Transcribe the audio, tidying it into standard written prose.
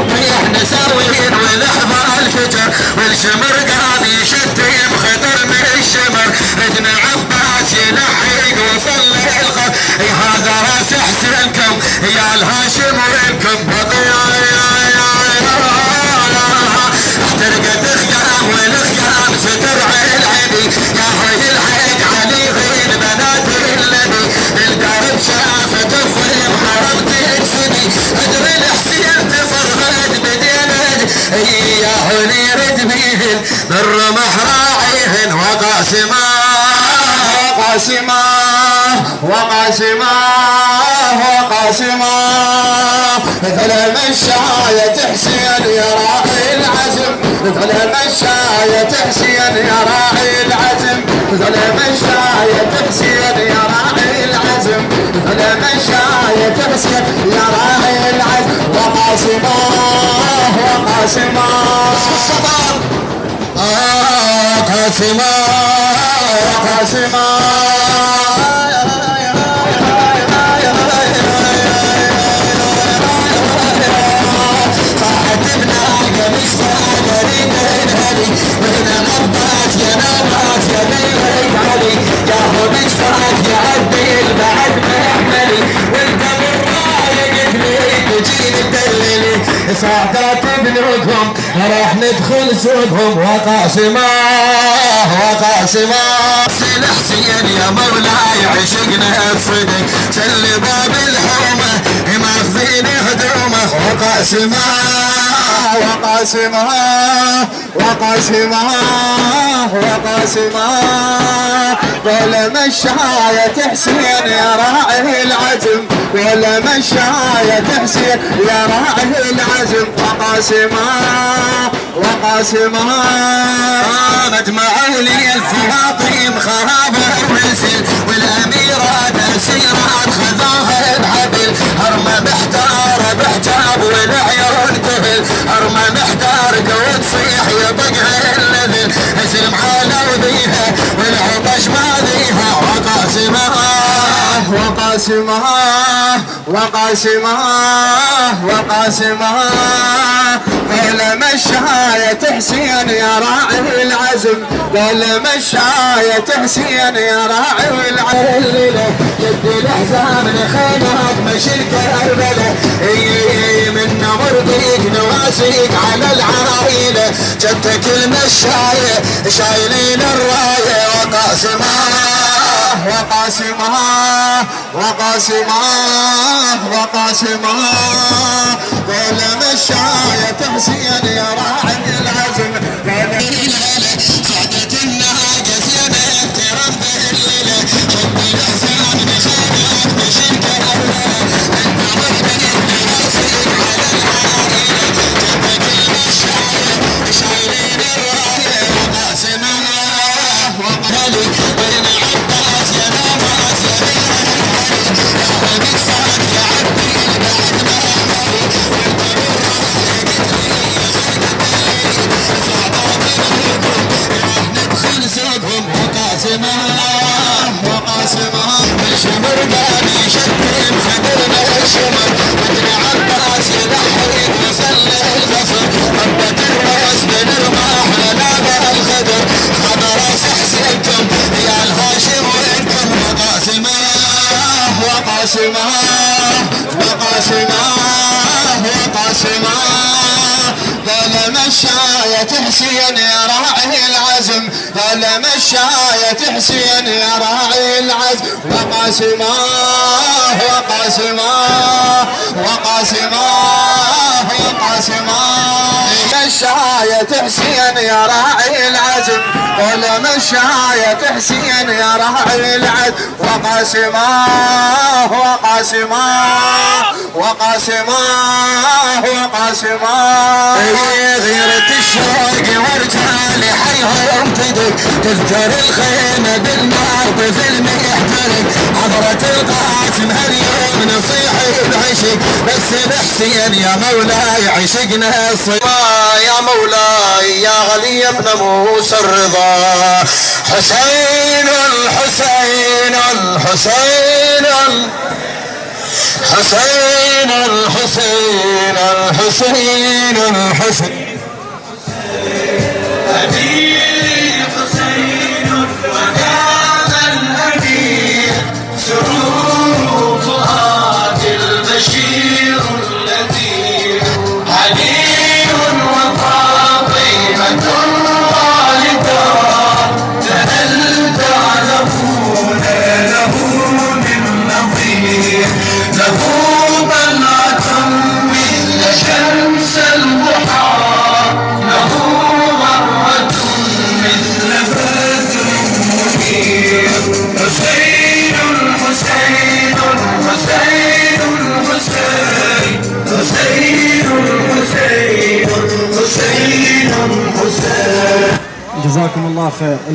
نطيح نساوين ولحظة الفجر والشمر قام يشتم خطر من الشمر ابن عباس يلحق وصل الخط هذا راس حسنكم يا الهاشم وينكم احترقت خيام والخيام سترع العبي يا هي الحق علي غير بنات النبي القارب شافت الظلم حرمت السدي ادري الحسين تفرغت بدينه يا هني رد بيهن بالرمح راعيهن وقاسما وقاسما وقاسما وقاسما مثل المشاية حسين يا راعي العزم مثل المشاية حسين يا راعي العزم مثل المشاية حسين يا راعي العزم مثل المشاية حسين يا راعي العزم وقاسما وقاسما وقاسما وقاسما ساعدات بنوكم راح ندخل سوقهم وقاسما وقاسما الحسين يا مولاي عشقنا الصدق سل باب الحرمه ماخذين هدومه وقاسما وقاسما وقاسما وقاسما ولا مشاية حسين يا راعي العزم ولا مشاية حسين يا راعي العزم وقاسما وقاسما قامت معولي الفواطيم خرابة ونسل والأميرات أسيرات خذوها بحبل هرمة محتارة بحجاب والعيون كهل هرمة محتار قوة تصيح يطقها اللذل اسلم على وذيها والعطش ماذيها وقاسما وقاسما وقاسما وقاسما ولا مشاية حسين يا راعي العزم ولا مشاية حسين يا راعي العزم جد الأحزاب لخيمات مشي كربلة من مرضيك نواسيك على العرايلة جدك المشاية شايلين الراية وقاسما وقاسما وقاسما وقاسما ولا مشاية حسين يا راعي العزم صعدت النهاجة زينة ترب الليلة حب الأحزان بخيرات بشرك أولى أنت مرضيك نواسيك على العرايلة جدك المشاية شايلين الراية وقاسما وقالي بين عباس يا نواس يا بين الحالي يا عبي بعد ما عمري وانت بالراية قلت لي يا خير صعبات منكم راح ندخل سوقهم وقاسما وقاسما الشمر قام يشتم خبرنا الشمر وابن عباس يلحق وسلح الغفر ربة الراس من الرماح لنابع الخدر هذا راس حسينكم يا الهاشم وينكم وقاسما وقاسما وقاسما وقاسما ولا مشاية حسين يا راعي العزم ولا مشاية حسين يا راعي العزم وقاسما وقاسما وقاسما وقاسما مشاية حسين يا راعي العزم ولا مشاية حسين يا راعي العزم وقاسما وقاسما وقاسما وقاسما غيرة الشوق ورجال حيهم تدق تذكر الخيمة بالنار طفل يحترق عبرة القاسم هاليوم نصيح العشق بس الحسين يا مولاي عشقنا الصبا يا مولاي يا غلي ابن موسى الرضا حسين الحسين الحسين حسين الحسين الحسين الحسين أبي حسين ودام الأمير سرور فؤاد البشير الذي علي وفاطمة والدان فهل تعلمون له من نظير له طلعة مثل شمس الضحى له مرة مثل بدر منير حسين حسين حسين حسين حسين حسين حسين حسين. جزاكم الله خير.